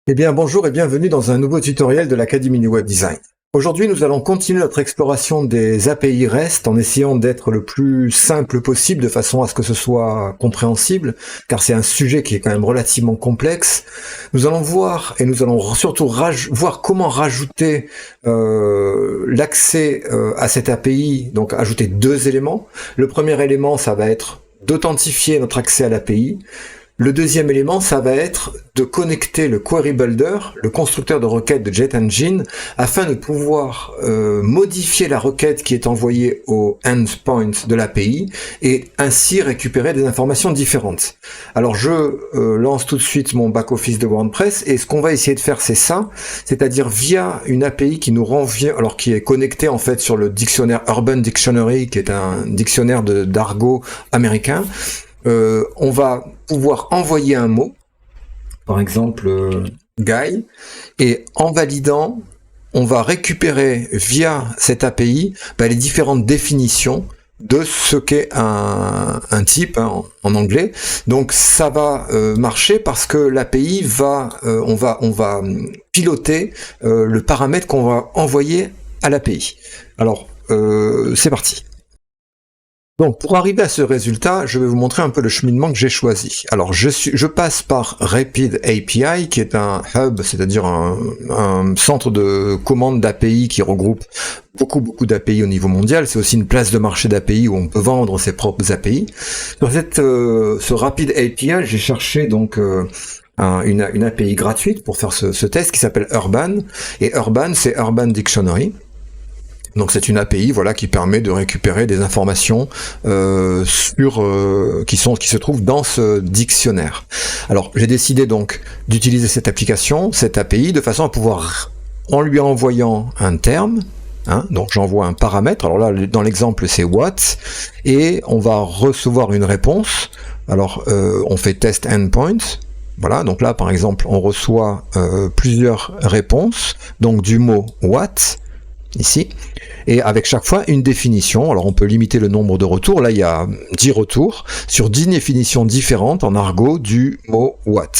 Eh bien, bonjour et bienvenue dans un nouveau tutoriel de l'Académie du Web Design. Aujourd'hui, nous allons continuer notre exploration des API REST en essayant d'être le plus simple possible de façon à ce que ce soit compréhensible, car c'est un sujet qui est quand même relativement complexe. Nous allons voir, et nous allons surtout voir comment rajouter l'accès à cette API, donc ajouter deux éléments. Le premier élément, ça va être d'authentifier notre accès à l'API. Le deuxième élément, ça va être de connecter le Query Builder, le constructeur de requêtes de JetEngine, afin de pouvoir modifier la requête qui est envoyée au endpoint de l'API et ainsi récupérer des informations différentes. Alors je lance tout de suite mon back-office de WordPress et ce qu'on va essayer de faire, c'est ça, c'est-à-dire via une API qui nous renvoie, alors qui est connectée en fait sur le dictionnaire Urban Dictionary, qui est un dictionnaire d'argot américain. On va pouvoir envoyer un mot, par exemple guy, et en validant, on va récupérer via cette API les différentes définitions de ce qu'est un type en anglais. Donc ça va marcher parce que l'API va, on va piloter le paramètre qu'on va envoyer à l'API. Alors c'est parti. Donc, pour arriver à ce résultat, je vais vous montrer un peu le cheminement que j'ai choisi. Alors, je passe par Rapid API, qui est un hub, c'est-à-dire un centre de commande d'API qui regroupe beaucoup d'API au niveau mondial. C'est aussi une place de marché d'API où on peut vendre ses propres API. Sur ce Rapid API, j'ai cherché donc une API gratuite pour faire ce test qui s'appelle Urban. Et Urban, c'est Urban Dictionary. Donc c'est une API qui permet de récupérer des informations qui se trouvent dans ce dictionnaire. Alors j'ai décidé donc d'utiliser cette API de façon à pouvoir, en lui envoyant un terme, donc j'envoie un paramètre, alors là dans l'exemple c'est what, et on va recevoir une réponse. Alors on fait test endpoint. Voilà, donc là par exemple on reçoit plusieurs réponses, donc du mot what, ici, et avec chaque fois une définition. Alors on peut limiter le nombre de retours, là il y a 10 retours, sur 10 définitions différentes en argot du mot what.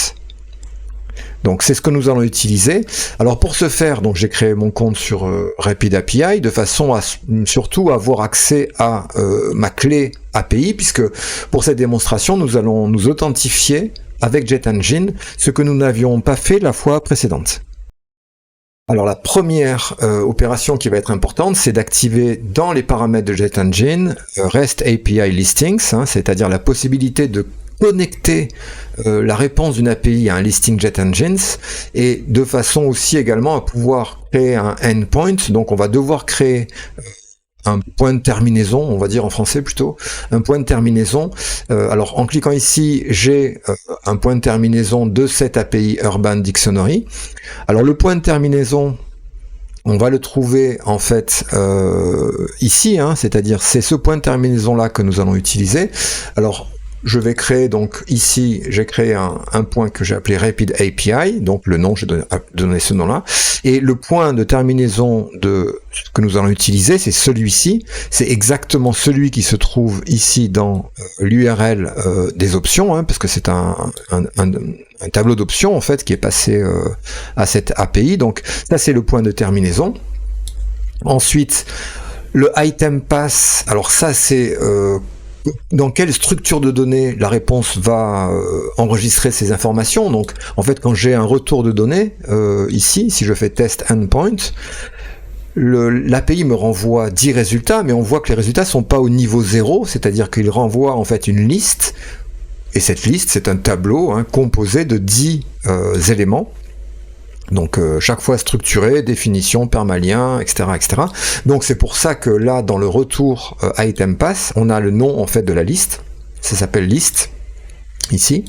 Donc c'est ce que nous allons utiliser. Alors pour ce faire, donc j'ai créé mon compte sur Rapid API, de façon à surtout avoir accès à ma clé API, puisque pour cette démonstration, nous allons nous authentifier avec JetEngine, ce que nous n'avions pas fait la fois précédente. Alors la première opération qui va être importante, c'est d'activer dans les paramètres de JetEngine REST API Listings, c'est-à-dire la possibilité de connecter la réponse d'une API à un listing JetEngine, et de façon aussi également à pouvoir créer un endpoint. Donc on va devoir créer un point de terminaison, on va dire en français plutôt, un point de terminaison. Alors en cliquant ici, j'ai un point de terminaison de cette API Urban Dictionary. Alors le point de terminaison, on va le trouver en fait ici, c'est-à-dire c'est ce point de terminaison là que nous allons utiliser. Alors je vais créer donc ici, j'ai créé un point que j'ai appelé Rapid API, donc le nom, j'ai donné ce nom-là, et le point de terminaison que nous allons utiliser, c'est celui-ci, c'est exactement celui qui se trouve ici dans l'URL des options, parce que c'est un tableau d'options en fait qui est passé à cette API, donc ça c'est le point de terminaison. Ensuite, le item pass, alors ça c'est dans quelle structure de données la réponse va enregistrer ces informations. Donc en fait quand j'ai un retour de données, ici si je fais test endpoint, l'API me renvoie 10 résultats, mais on voit que les résultats sont pas au niveau 0, c'est-à-dire qu'il renvoie en fait une liste, et cette liste c'est un tableau composé de 10 éléments. Donc chaque fois structuré, définition, permalien, etc., etc. Donc c'est pour ça que là, dans le retour item pass, on a le nom en fait de la liste. Ça s'appelle liste ici.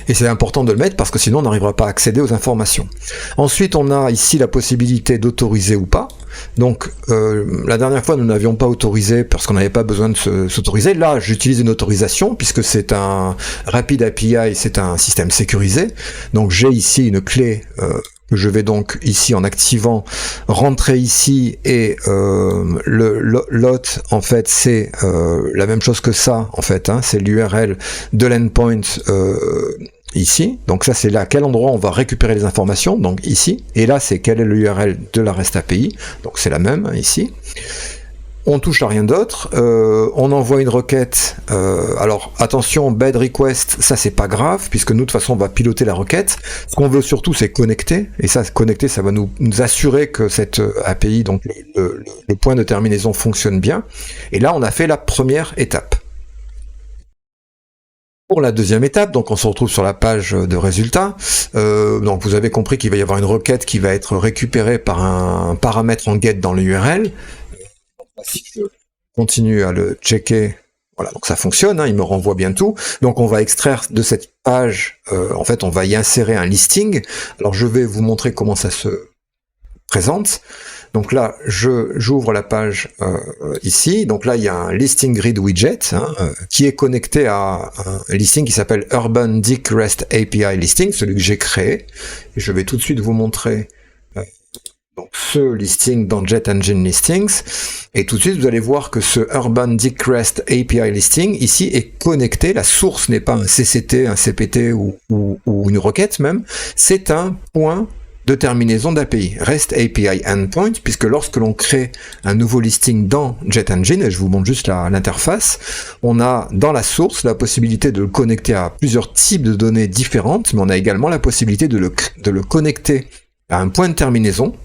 Et c'est important de le mettre parce que sinon on n'arrivera pas à accéder aux informations. Ensuite, on a ici la possibilité d'autoriser ou pas. Donc la dernière fois nous n'avions pas autorisé parce qu'on n'avait pas besoin de s'autoriser. Là j'utilise une autorisation puisque c'est un Rapid API, c'est un système sécurisé. Donc j'ai ici une clé que je vais donc ici en activant rentrer ici, et l'auth en fait c'est la même chose que ça en fait, c'est l'URL de l'endpoint ici. Donc ça, c'est là à quel endroit on va récupérer les informations, donc ici. Et là, c'est quelle est l'URL de la REST API, donc c'est la même, hein, ici. On touche à rien d'autre, on envoie une requête, alors attention, bed request, ça c'est pas grave, puisque nous de toute façon on va piloter la requête. Ce qu'on veut surtout c'est connecter, et ça, connecter, ça va nous assurer que cette API, donc le point de terminaison fonctionne bien. Et là on a fait la première étape. Pour la deuxième étape, donc on se retrouve sur la page de résultats. Donc vous avez compris qu'il va y avoir une requête qui va être récupérée par un paramètre en get dans l'URL. Si je continue à le checker, voilà, donc ça fonctionne, hein, il me renvoie bien tout. Donc on va extraire de cette page, en fait on va y insérer un listing. Alors je vais vous montrer comment ça se présente. Donc là, j'ouvre la page ici. Donc là, il y a un listing grid widget hein, qui est connecté à un listing qui s'appelle Urban Dict REST API Listing, celui que j'ai créé. Et je vais tout de suite vous montrer donc ce listing dans JetEngine Listings, et tout de suite vous allez voir que ce Urban Dict REST API Listing ici est connecté. La source n'est pas un CCT, un CPT ou une requête même, c'est un point de terminaison d'API, REST API Endpoint, puisque lorsque l'on crée un nouveau listing dans JetEngine, et je vous montre juste l'interface, on a dans la source la possibilité de le connecter à plusieurs types de données différentes, mais on a également la possibilité de le connecter à un point de terminaison.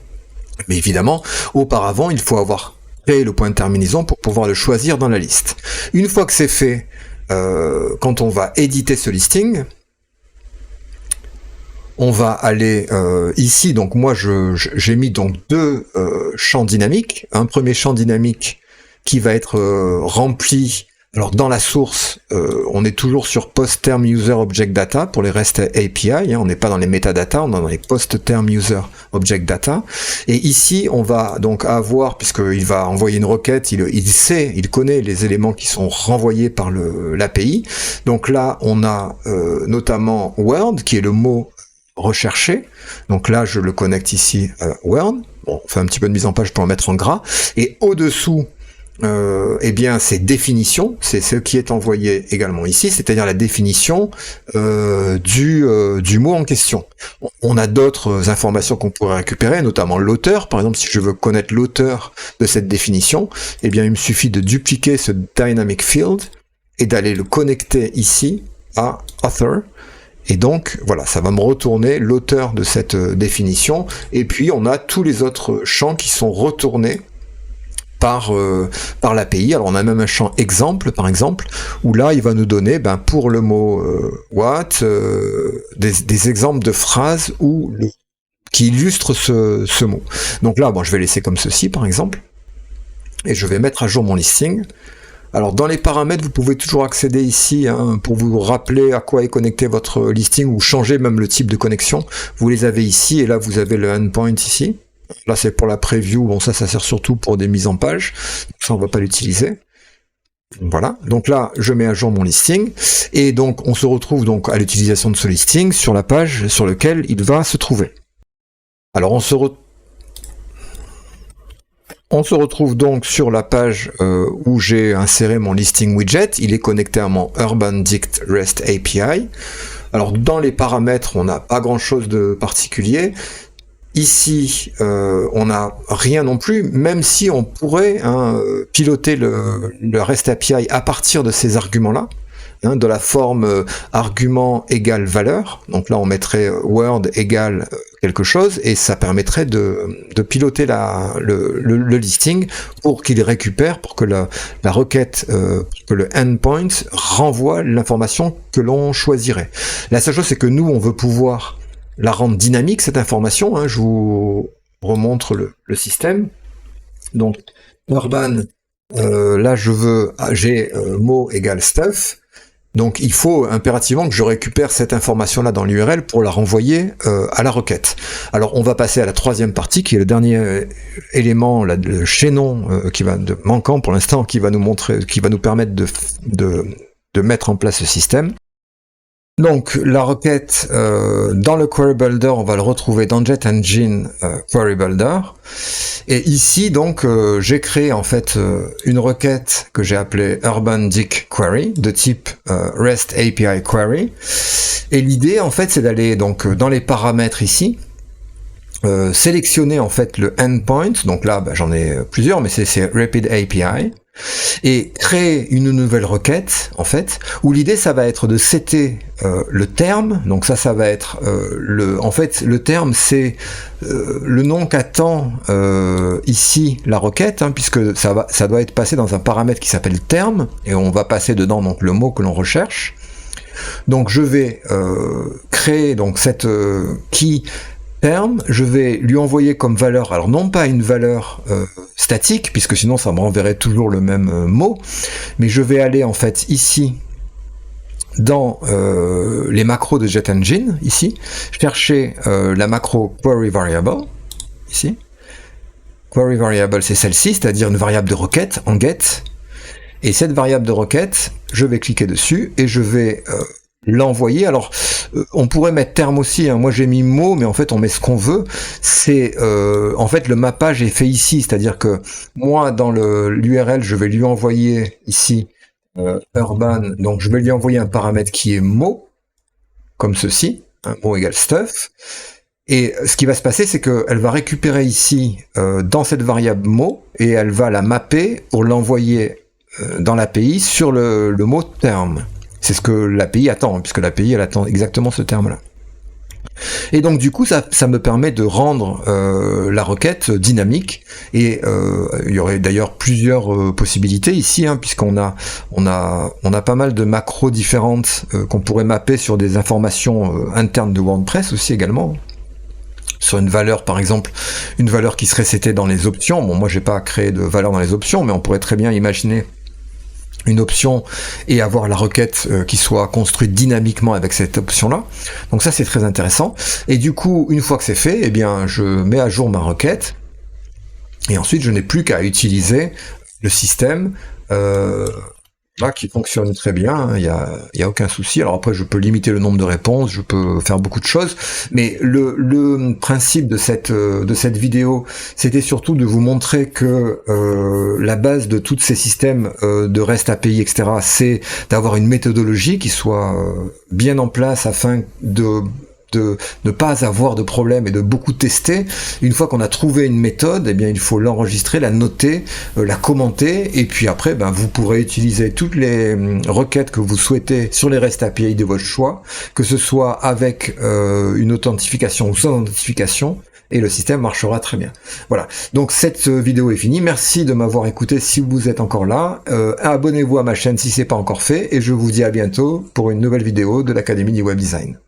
Mais évidemment, auparavant, il faut avoir créé le point de terminaison pour pouvoir le choisir dans la liste. Une fois que c'est fait, quand on va éditer ce listing, on va aller ici, donc moi j'ai mis donc deux champs dynamiques. Un premier champ dynamique qui va être rempli. Alors dans la source, on est toujours sur post-term user object data pour les REST API, hein, on n'est pas dans les metadata, on est dans les post-term user object data. Et ici, on va donc avoir, puisqu'il va envoyer une requête, il connaît les éléments qui sont renvoyés par l'API. Donc là, on a notamment word, qui est le mot recherché. Donc là, je le connecte ici word. Bon, on fait un petit peu de mise en page pour le mettre en gras. Et au-dessous, eh bien, c'est définition, c'est ce qui est envoyé également ici, c'est-à-dire la définition du mot en question. On a d'autres informations qu'on pourrait récupérer, notamment l'auteur. Par exemple, si je veux connaître l'auteur de cette définition, eh bien, il me suffit de dupliquer ce dynamic field et d'aller le connecter ici à author. Et donc, voilà, ça va me retourner l'auteur de cette définition. Et puis, on a tous les autres champs qui sont retournés par l'API. Alors on a même un champ exemple, par exemple, où là il va nous donner pour le mot what des exemples de phrases qui illustrent ce mot. Donc là, bon, je vais laisser comme ceci, par exemple, et je vais mettre à jour mon listing. Alors dans les paramètres, vous pouvez toujours accéder ici hein, pour vous rappeler à quoi est connecté votre listing ou changer même le type de connexion. Vous les avez ici, et là vous avez le endpoint ici. Là c'est pour la preview, bon ça sert surtout pour des mises en page, ça on va pas l'utiliser. Voilà, donc là je mets à jour mon listing, et donc on se retrouve donc à l'utilisation de ce listing sur la page sur laquelle il va se trouver. Alors on se retrouve donc sur la page où j'ai inséré mon listing widget, il est connecté à mon Urban Dict REST API. Alors dans les paramètres, on n'a pas grand chose de particulier. Ici, on n'a rien non plus, même si on pourrait piloter le REST API à partir de ces arguments-là, hein, de la forme argument égale valeur. Donc là, on mettrait word égale quelque chose, et ça permettrait de piloter le listing pour qu'il récupère, pour que la requête, que le endpoint renvoie l'information que l'on choisirait. La seule chose, c'est que nous, on veut pouvoir la rendre dynamique, cette information, hein, je vous remontre le système. Donc, Urban, là j'ai mot égale stuff, donc il faut impérativement que je récupère cette information-là dans l'URL pour la renvoyer à la requête. Alors on va passer à la troisième partie, qui est le dernier élément, le chaînon manquant pour l'instant, qui va nous permettre de mettre en place ce système. Donc la requête dans le Query Builder, on va le retrouver dans Jet Engine Query Builder. Et ici donc j'ai créé en fait une requête que j'ai appelée Urban Dict Query de type REST API Query. Et l'idée en fait c'est d'aller donc dans les paramètres ici, sélectionner en fait le endpoint. Donc là j'en ai plusieurs, mais c'est Rapid API. Et créer une nouvelle requête en fait où l'idée ça va être de setter le terme. Donc ça va être le terme c'est le nom qu'attend ici la requête, hein, puisque ça doit être passé dans un paramètre qui s'appelle terme et on va passer dedans donc le mot que l'on recherche. Donc je vais créer donc cette key terme, je vais lui envoyer comme valeur, alors non pas une valeur statique, puisque sinon ça me renverrait toujours le même mot, mais je vais aller en fait ici, dans les macros de Jet Engine, ici, chercher la macro Query Variable, ici. Query Variable c'est celle-ci, c'est-à-dire une variable de requête en get, et cette variable de requête, je vais cliquer dessus, et je vais l'envoyer. Alors on pourrait mettre terme aussi, hein. Moi j'ai mis mot, mais en fait on met ce qu'on veut. C'est en fait le mappage est fait ici, c'est-à-dire que moi dans l'URL je vais lui envoyer ici urban, donc je vais lui envoyer un paramètre qui est mot, comme ceci, un mot égale stuff. Et ce qui va se passer, c'est qu'elle va récupérer ici dans cette variable mot et elle va la mapper pour l'envoyer dans l'API sur le mot terme. C'est ce que l'API attend, puisque l'API elle attend exactement ce terme-là. Et donc du coup, ça me permet de rendre la requête dynamique. Et il y aurait d'ailleurs plusieurs possibilités ici, hein, puisqu'on a pas mal de macros différentes qu'on pourrait mapper sur des informations internes de WordPress aussi également. Sur une valeur, par exemple, une valeur qui serait setée dans les options. Bon, moi j'ai pas créé de valeur dans les options, mais on pourrait très bien imaginer une option et avoir la requête qui soit construite dynamiquement avec cette option-là. Donc ça, c'est très intéressant. Et du coup, une fois que c'est fait, eh bien, je mets à jour ma requête. Et ensuite, je n'ai plus qu'à utiliser le système là qui fonctionne très bien. Hein, il y a aucun souci. Alors après, je peux limiter le nombre de réponses, je peux faire beaucoup de choses. Mais le principe de cette vidéo, c'était surtout de vous montrer que la base de tous ces systèmes de REST API, etc., c'est d'avoir une méthodologie qui soit bien en place afin de ne pas avoir de problème et de beaucoup tester. Une fois qu'on a trouvé une méthode, eh bien il faut l'enregistrer, la noter, la commenter, et puis après vous pourrez utiliser toutes les requêtes que vous souhaitez sur les REST API de votre choix, que ce soit avec une authentification ou sans authentification, et le système marchera très bien. Voilà, donc cette vidéo est finie. Merci de m'avoir écouté si vous êtes encore là. Abonnez-vous à ma chaîne si c'est pas encore fait, et je vous dis à bientôt pour une nouvelle vidéo de l'Académie du Web Design.